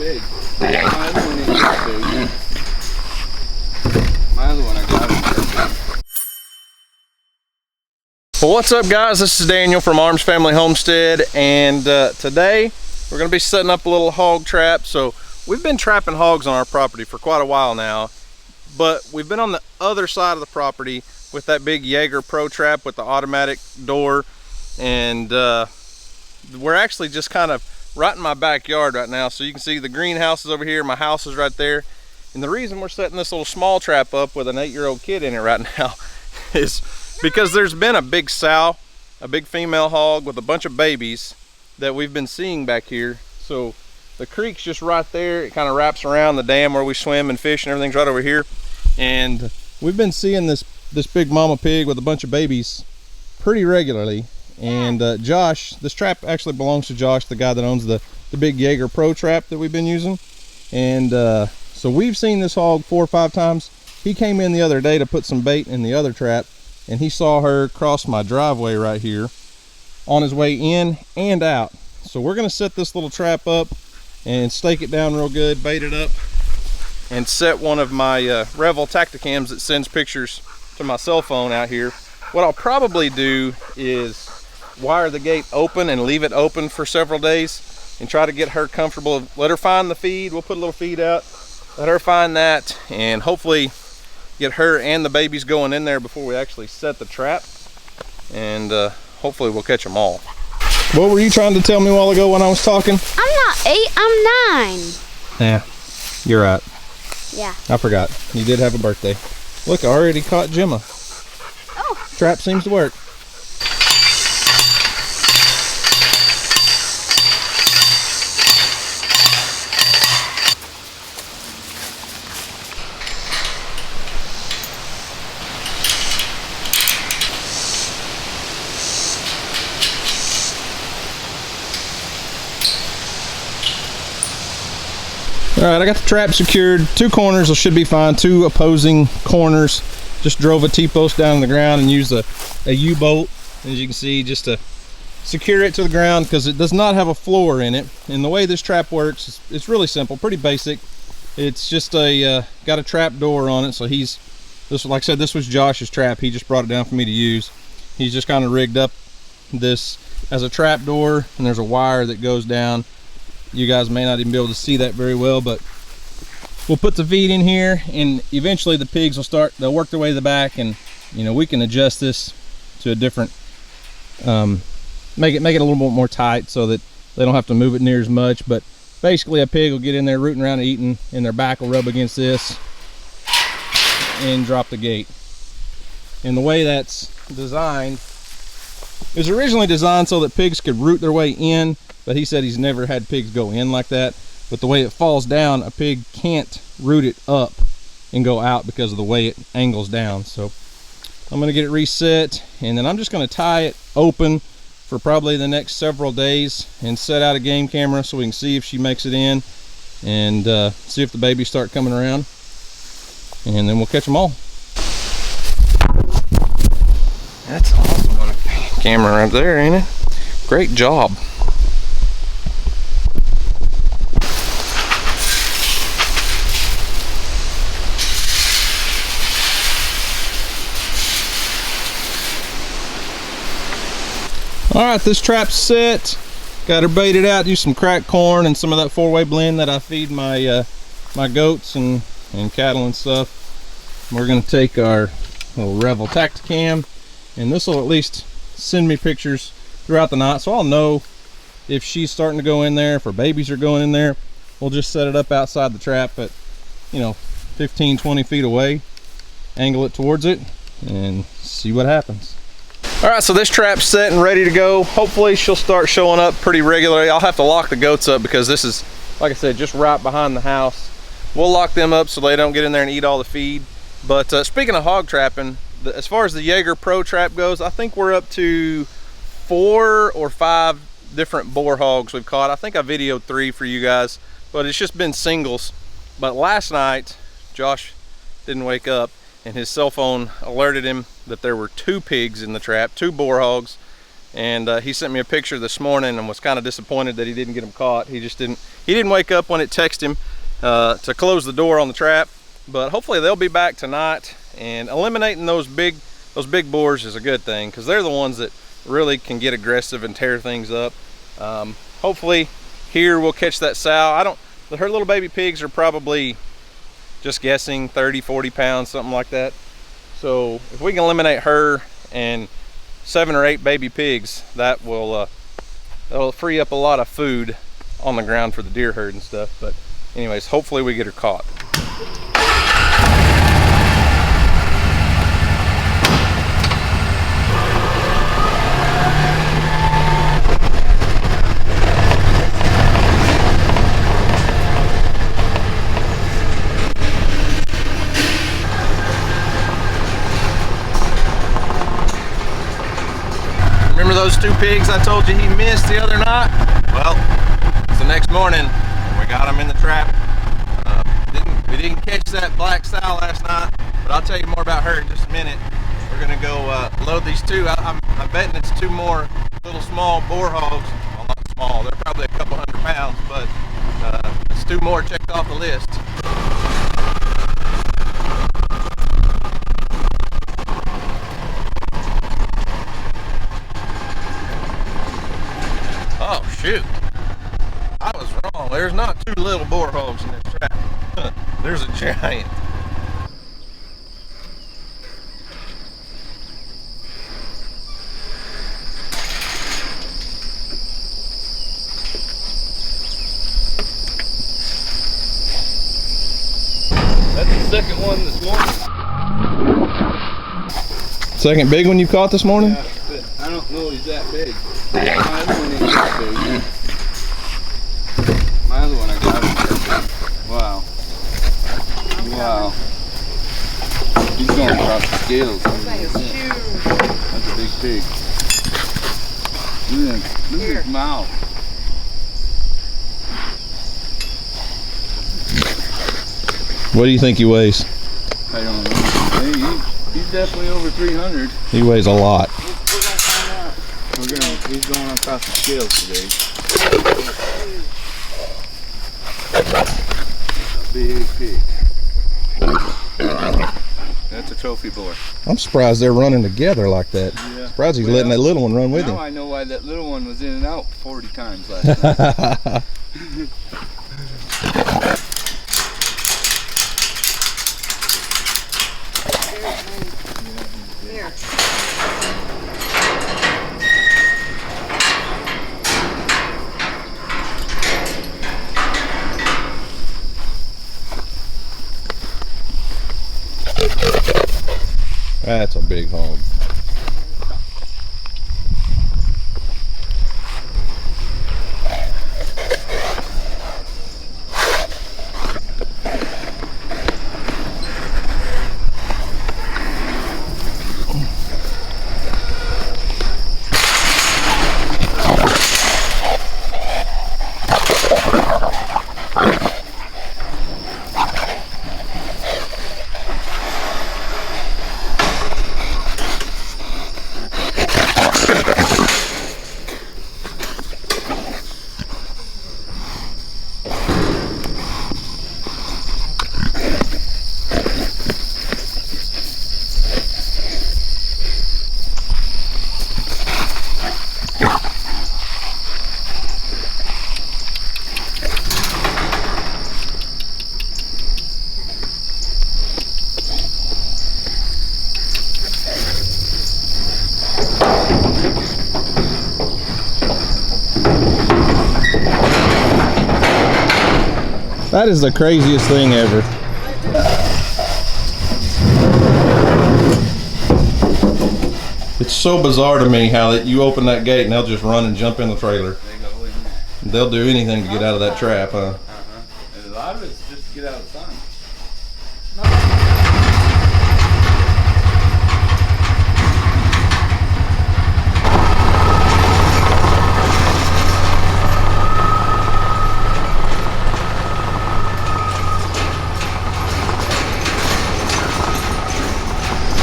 big. My other one ain't that big. My other one I got him. Well, what's up guys? This is Daniel from Arms Family Homestead, and today we're going to be setting up a little hog trap. So we've been trapping hogs on our property for quite a while now, but we've been on the other side of the property with that big Jaeger Pro trap with the automatic door, and we're actually just kind of right in my backyard right now. So you can see the greenhouse is over here, my house is right there, and the reason we're setting this little small trap up with an 8-year-old kid in it right now is because there's been a big sow, a big female hog with a bunch of babies that we've been seeing back here. So the creek's just right there. It kind of wraps around the dam where we swim and fish, and everything's right over here. And we've been seeing this big mama pig with a bunch of babies pretty regularly. And Josh, this trap actually belongs to Josh, the guy that owns the big Jaeger Pro trap that we've been using. And so we've seen this hog 4 or 5 times. He came in the other day to put some bait in the other trap, and he saw her cross my driveway right here on his way in and out. So we're going to set this little trap up and stake it down real good, bait it up, and set one of my Revel Tacticams that sends pictures to my cell phone out here. What I'll probably do is wire the gate open and leave it open for several days and try to get her comfortable. Let her find the feed. We'll put a little feed out, let her find that, and hopefully get her and the babies going in there before we actually set the trap, and hopefully we'll catch them all. What were you trying to tell me a while ago when I was talking? I'm not 8, I'm 9. Yeah, you're right. Yeah. I forgot. You did have a birthday. Look, I already caught Gemma. Oh. Trap seems to work. All right, I got the trap secured. 2 corners should be fine. 2 opposing corners. Just drove a T-post down on the ground and used a U-bolt, as you can see, just to secure it to the ground, because it does not have a floor in it. And the way this trap works, it's really simple, pretty basic. It's just got a trap door on it. So like I said, this was Josh's trap. He just brought it down for me to use. He's just kind of rigged up this as a trap door, and there's a wire that goes down. You guys may not even be able to see that very well, but we'll put the feed in here, and eventually the pigs they'll work their way to the back, and you know, we can adjust this to a different, make it a little bit more tight so that they don't have to move it near as much. But basically a pig will get in there rooting around and eating, and their back will rub against this and drop the gate. And the way that's designed, it was originally designed so that pigs could root their way in, but he said he's never had pigs go in like that. But the way it falls down, a pig can't root it up and go out because of the way it angles down. So I'm going to get it reset, and then I'm just going to tie it open for probably the next several days and set out a game camera so we can see if she makes it in, and see if the babies start coming around, and then we'll catch them all. That's awesome on a camera right there, ain't it? Great job. All right, this trap's set. Got her baited out. Use some cracked corn and some of that 4-way blend that I feed my my goats and cattle and stuff. We're gonna take our little Revel Tacticam, and this will at least send me pictures throughout the night, so I'll know if she's starting to go in there, if her babies are going in there. We'll just set it up outside the trap at, you know, 15-20 feet away, angle it towards it, and see what happens. All right, so this trap's set and ready to go. Hopefully she'll start showing up pretty regularly. I'll have to lock the goats up because this is, like I said, just right behind the house. We'll lock them up so they don't get in there and eat all the feed. But speaking of hog trapping, as far as the Jaeger Pro trap goes, I think we're up to 4 or 5 different boar hogs we've caught. I think I videoed 3 for you guys, but it's just been singles. But last night, Josh didn't wake up, and his cell phone alerted him that there were 2 pigs in the trap, 2 boar hogs. and he sent me a picture this morning and was kind of disappointed that he didn't get them caught. He didn't wake up when it texted him to close the door on the trap, but hopefully they'll be back tonight. And eliminating those big boars is a good thing, because they're the ones that really can get aggressive and tear things up. Hopefully here we'll catch that sow. Her little baby pigs are probably, just guessing, 30-40 pounds, something like that. So if we can eliminate her and 7 or 8 baby pigs, that will that'll free up a lot of food on the ground for the deer herd and stuff. But anyways, hopefully we get her caught. Remember those 2 pigs I told you he missed the other night? Well, it's the next morning. We got them in the trap. We didn't catch that black sow last night, but I'll tell you more about her in just a minute. We're gonna go load these 2. I'm betting it's 2 more little small boar hogs. Well, not small, they're probably a couple hundred pounds, but it's 2 more checked off the list. Oh shoot, I was wrong. There's not 2 little boar hogs in this trap. There's a giant. That's the second one this morning. Second big one you caught this morning? Yeah, but I don't know he's that big. My other one ain't that big. My other one I got him. Wow. Wow. He's going across the scales. That's a big pig. Look at his mouth. What do you think he weighs? I don't know. Hey, he's definitely over 300. He weighs a lot. We're gonna find out. He's going across the scales today. Big pig. That's a trophy boar. I'm surprised they're running together like that. Yeah. Surprised he's letting that little one run with him. Now I know why that little one was in and out 40 times last night. Here. That's a big hog. That is the craziest thing ever. It's so bizarre to me how that you open that gate and they'll just run and jump in the trailer. They go in there. They'll do anything to get out of that trap, huh? And a lot of it's just to get out of the sun.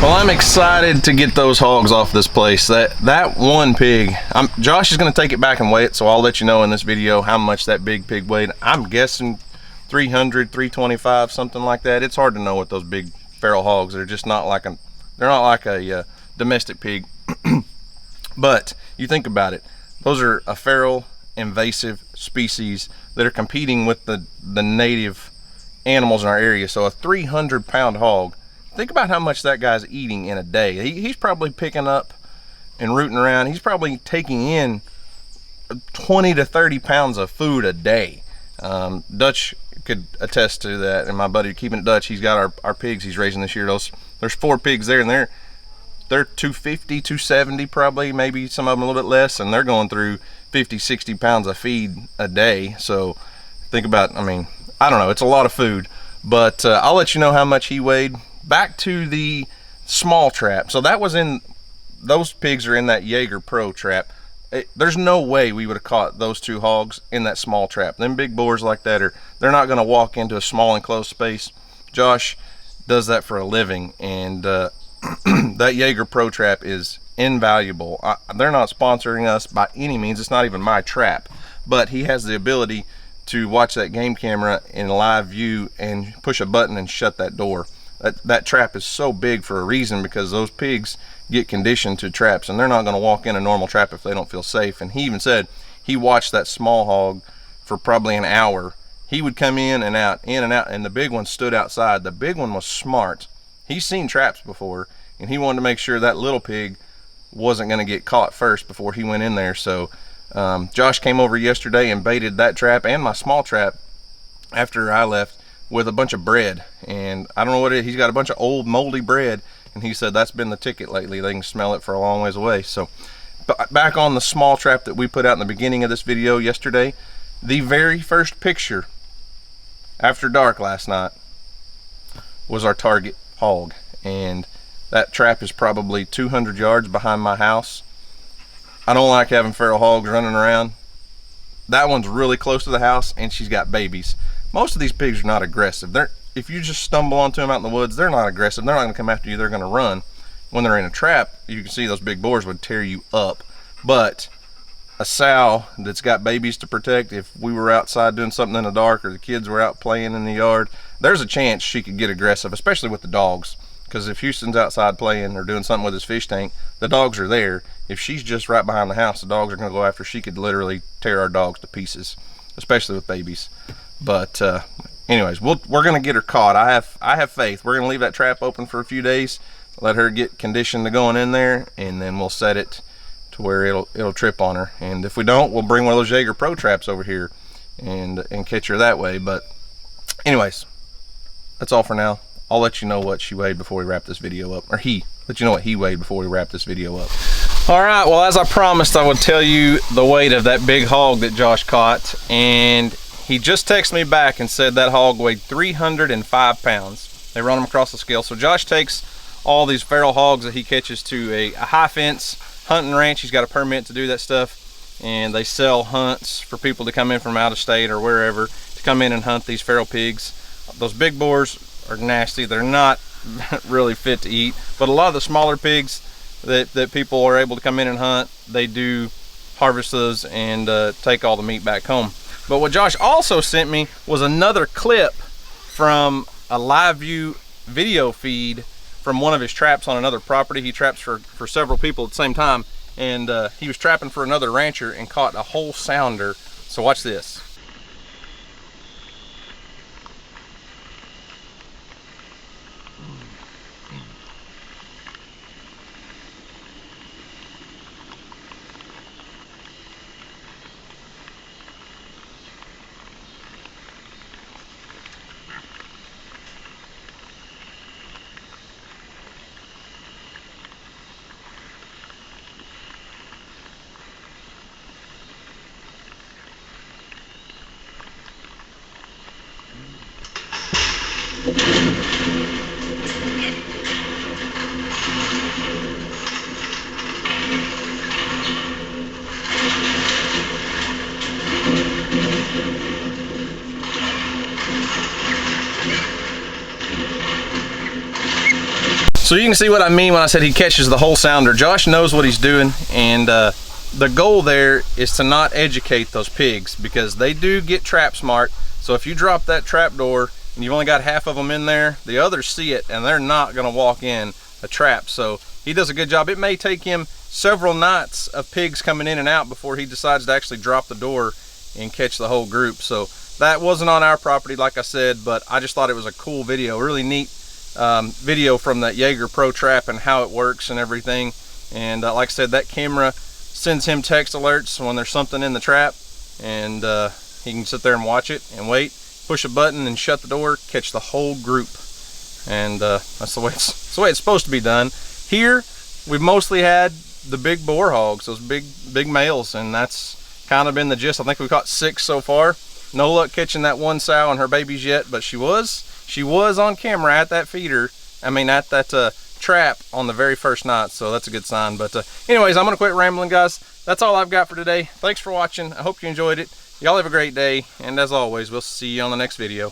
Well, I'm excited to get those hogs off this place. That one pig, Josh is going to take it back and weigh it, so I'll let you know in this video how much that big pig weighed. I'm guessing 300, 325, something like that. It's hard to know with those big feral hogs. They're just not like a domestic pig. But you think about it, those are a feral invasive species that are competing with the native animals in our area. So a 300-pound hog, think about how much that guy's eating in a day. He's probably picking up and rooting around. He's probably taking in 20 to 30 pounds of food a day. Dutch could attest to that, and my buddy Keeping It Dutch, he's got our pigs he's raising this year. There's 4 pigs there, and they're 250, 270 probably, maybe some of them a little bit less, and they're going through 50, 60 pounds of feed a day. So think about, I mean, I don't know, it's a lot of food, but I'll let you know how much he weighed. Back to the small trap. So that was those pigs are in that Jaeger Pro trap. There's no way we would have caught those 2 hogs in that small trap. Them big boars like that they're not going to walk into a small enclosed space. Josh does that for a living, and that Jaeger Pro trap is invaluable. They're not sponsoring us by any means. It's not even my trap, but he has the ability to watch that game camera in live view and push a button and shut that door. That trap is so big for a reason, because those pigs get conditioned to traps, and they're not going to walk in a normal trap if they don't feel safe. And he even said he watched that small hog for probably an hour. He would come in and out, and the big one stood outside. The big one was smart. He's seen traps before, and he wanted to make sure that little pig wasn't going to get caught first before he went in there. So Josh came over yesterday and baited that trap and my small trap after I left with a bunch of bread, and I don't know what it is. He's got a bunch of old moldy bread, and he said that's been the ticket lately. They can smell it for a long ways away. So back on the small trap that we put out in the beginning of this video yesterday, the very first picture after dark last night was our target hog, and that trap is probably 200 yards behind my house. I don't like having feral hogs running around. That one's really close to the house, and she's got babies. Most of these pigs are not aggressive. If you just stumble onto them out in the woods, they're not aggressive. They're not going to come after you. They're going to run. When they're in a trap, you can see those big boars would tear you up. But a sow that's got babies to protect, if we were outside doing something in the dark, or the kids were out playing in the yard, there's a chance she could get aggressive, especially with the dogs. Because if Houston's outside playing or doing something with his fish tank, the dogs are there. If she's just right behind the house, the dogs are going to go after her. She could literally tear our dogs to pieces, especially with babies. But anyways, we're going to get her caught. I have faith. We're going to leave that trap open for a few days, let her get conditioned to going in there, and then we'll set it to where it'll trip on her. And if we don't, we'll bring one of those Jaeger Pro traps over here and catch her that way. But anyways, that's all for now. I'll let you know what she weighed before we wrap this video up, or let you know what he weighed before we wrap this video up. All right, well, as I promised, I would tell you the weight of that big hog that Josh caught, and he just texted me back and said that hog weighed 305 pounds. They run them across the scale. So Josh takes all these feral hogs that he catches to a high fence hunting ranch. He's got a permit to do that stuff, and they sell hunts for people to come in from out of state or wherever to come in and hunt these feral pigs. Those big boars are nasty. They're not really fit to eat, but a lot of the smaller pigs that people are able to come in and hunt, they do harvest those and take all the meat back home. But what Josh also sent me was another clip from a live view video feed from one of his traps on another property. He traps for several people at the same time, and he was trapping for another rancher and caught a whole sounder. So watch this. So you can see what I mean when I said he catches the whole sounder. Josh knows what he's doing, and the goal there is to not educate those pigs, because they do get trap smart. So if you drop that trap door and you've only got half of them in there, the others see it and they're not going to walk in a trap. So he does a good job. It may take him several nights of pigs coming in and out before he decides to actually drop the door and catch the whole group. So that wasn't on our property, like I said, but I just thought it was a cool video, really neat video from that Jaeger Pro Trap and how it works and everything. And like I said, that camera sends him text alerts when there's something in the trap, and he can sit there and watch it and wait, push a button and shut the door, catch the whole group. And that's the way it's supposed to be done. Here we've mostly had the big boar hogs, those big males, and that's kind of been the gist. I think we caught 6 so far. No luck catching that one sow and her babies yet, but she was on camera at that feeder, at that trap on the very first night, so that's a good sign. But anyways, I'm gonna quit rambling, guys. That's all I've got for today. Thanks for watching. I hope you enjoyed it. Y'all have a great day, and as always, we'll see you on the next video.